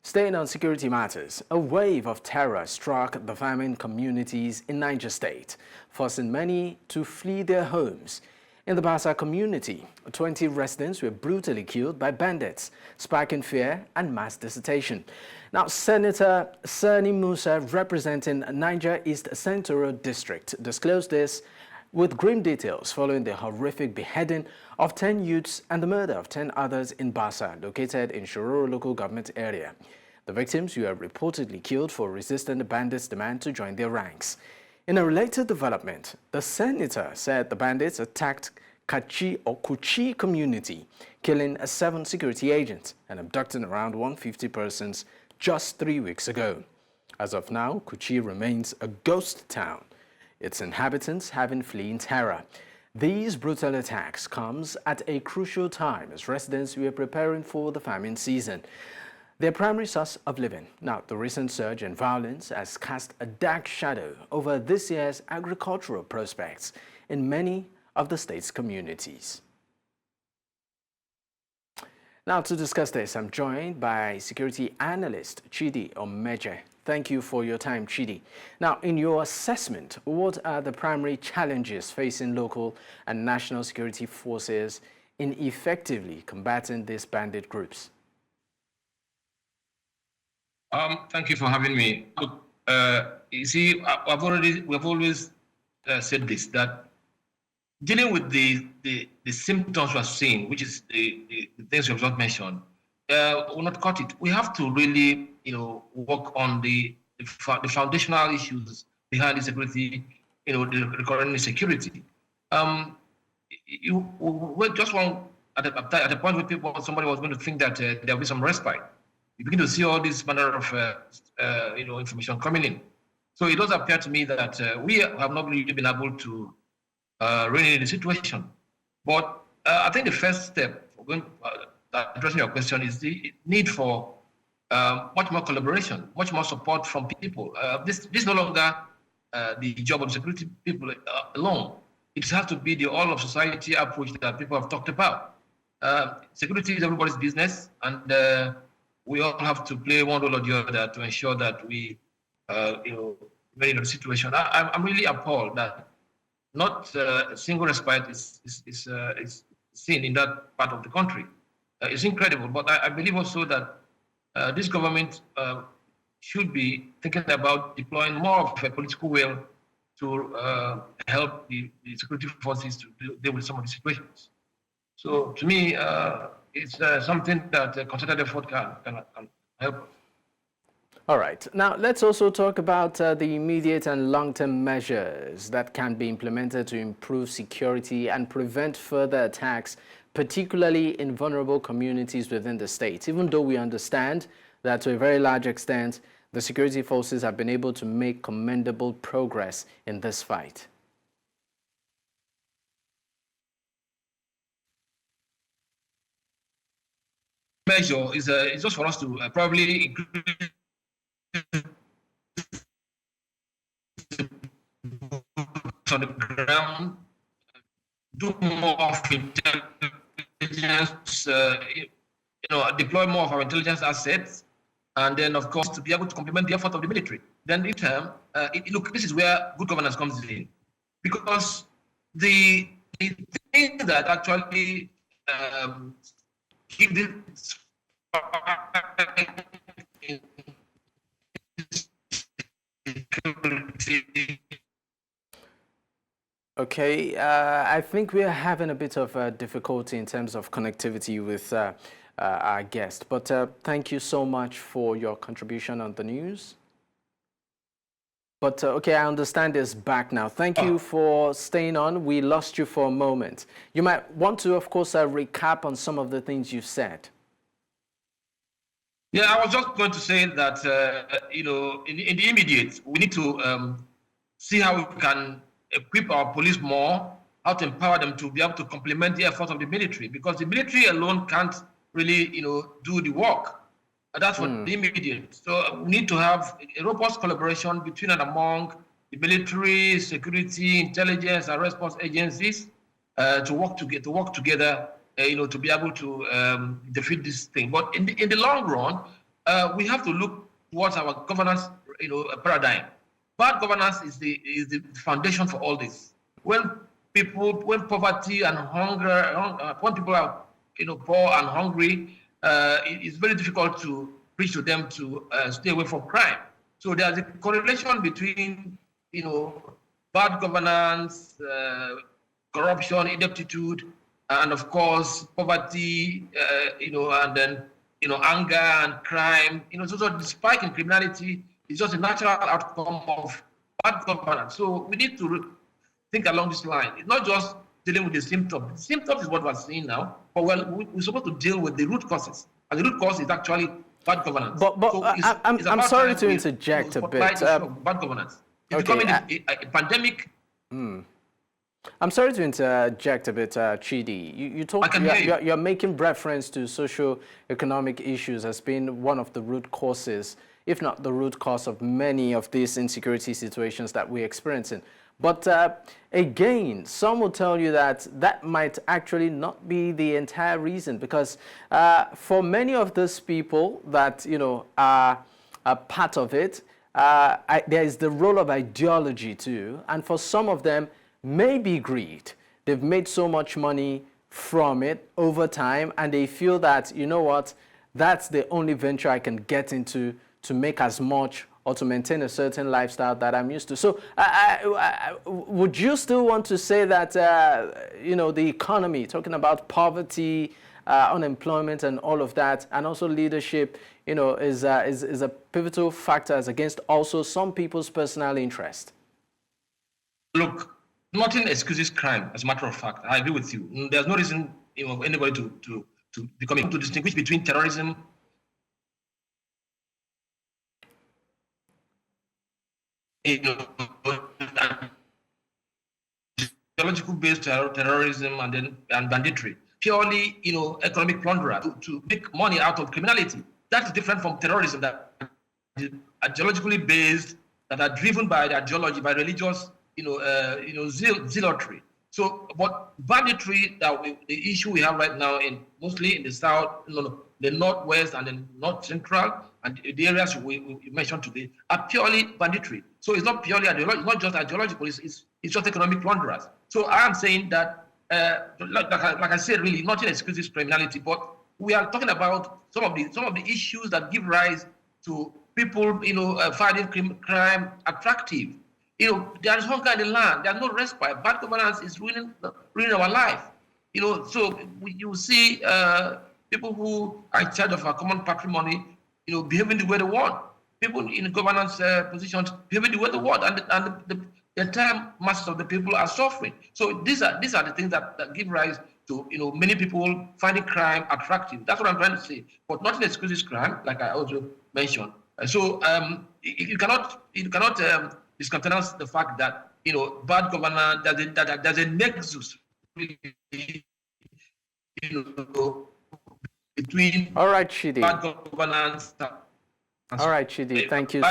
Staying on security matters, a wave of terror struck the farming communities in Niger State, forcing many to flee their homes. In the Bassa community, 20 residents were brutally killed by bandits, sparking fear and mass dissertation. Now, Senator Sani Musa, representing Niger East Central District, disclosed this with grim details following the horrific beheading of 10 youths and the murder of 10 others in Bassa, located in Shororo local government area. The victims were reportedly killed for resisting the bandits' demand to join their ranks. In a related development, the senator said the bandits attacked Kuchi community, killing 7 security agents and abducting around 150 persons just 3 weeks ago. As of now, Kuchi remains a ghost town, its inhabitants having fleeing terror. These brutal attacks comes at a crucial time as residents were preparing for the farming season, their primary source of living. Now, the recent surge in violence has cast a dark shadow over this year's agricultural prospects in many of the state's communities. Now, to discuss this, I'm joined by security analyst Chidi Omeje. Thank you for your time, Chidi. Now, in your assessment, what are the primary challenges facing local and national security forces in effectively combating these bandit groups? Thank you for having me. Look, you see, we've always said this, that dealing with the symptoms we're seeing, which is the things you've just mentioned, will not cut it. We have to really, work on the foundational issues behind the security, the recurrent insecurity. We just want at a point where somebody was going to think that there will be some respite. You begin to see all this manner of information coming in. So it does appear to me that we have not really been able to rein in the situation. But I think the first step when addressing your question is the need for much more collaboration, much more support from people. This is no longer the job of security people alone. It has to be the all of society approach that people have talked about. Security is everybody's business, and we all have to play one role or the other to ensure that we, very in the situation. I'm really appalled that not a single respite is seen in that part of the country. It's incredible, but I believe also that this government should be thinking about deploying more of a political will to help the security forces to deal with some of the situations. So to me, it's something that a concerted effort can help. All right. Now, let's also talk about the immediate and long-term measures that can be implemented to improve security and prevent further attacks, particularly in vulnerable communities within the state. Even though we understand that to a very large extent, the security forces have been able to make commendable progress in this fight. Measure is just for us to probably increase on the ground, do more of intelligence, deploy more of our intelligence assets, and then, of course, to be able to complement the effort of the military. Then, in turn, look, this is where good governance comes in, because the thing that actually give this Okay, I think we are having a bit of difficulty in terms of connectivity with our guest, but thank you so much for your contribution on the news. But okay, I understand it's back now. Thank you for staying on. We lost you for a moment. You might want to, of course, recap on some of the things you've said. Yeah, I was just going to say that, in the immediate, we need to see how we can equip our police more, how to empower them to be able to complement the effort of the military, because the military alone can't really, do the work. And that's what the immediate. So we need to have a robust collaboration between and among the military, security, intelligence, and response agencies to work together, to be able to defeat this thing. But in the long run, we have to look towards our governance, paradigm. Bad governance is the foundation for all this. When poverty and hunger, when people are poor and hungry, it's very difficult to preach to them to stay away from crime. So there's a correlation between bad governance, corruption, ineptitude, and of course poverty, and then anger and crime. So the spike in criminality is just a natural outcome of bad governance. So we need to think along this line. It's not just dealing with the symptoms. The symptoms is what we're seeing now, but we're supposed to deal with the root causes. And the root cause is actually bad governance. But so I'm sorry to interject a bit. Bad governance. It's becoming a pandemic. I'm sorry to interject a bit, Chidi. You're making reference to socio-economic issues as being one of the root causes, if not the root cause of many of these insecurity situations that we're experiencing. But again, some will tell you that that might actually not be the entire reason, because for many of those people that are part of it, there is the role of ideology too, and for some of them, maybe greed. They've made so much money from it over time, and they feel that, that's the only venture I can get into to make as much or to maintain a certain lifestyle that I'm used to. So would you still want to say that, the economy, talking about poverty, unemployment and all of that, and also leadership, is a pivotal factor as against also some people's personal interest? Look, nothing excuses crime, as a matter of fact. I agree with you. There's no reason anybody to distinguish between terrorism ideological-based terrorism and banditry, purely economic plunderer to make money out of criminality. That's different from terrorism that is ideologically based, that are driven by the ideology, by religious zealotry. So, but banditry, the issue we have right now mostly in the south, the northwest and the north central, and the areas we mentioned today are purely banditry. So it's not purely ideological, it's not just ideological, it's just economic plunderers. So I am saying that, like I said, really nothing excuses criminality, but we are talking about some of the issues that give rise to people, finding crime attractive. There is hunger in the land. There's no respite. Bad governance is ruining our life. So you see people who are in charge of our common patrimony, behaving the way they want. People in governance positions behaving the way they want, and the entire masses of the people are suffering. So these are the things that give rise to many people finding crime attractive. That's what I'm trying to say. But nothing excuses crime, like I also mentioned. So you cannot discountenance the fact that bad governance, there's a nexus between all right, Chidi. bad governance. All right, Chidi, thank you.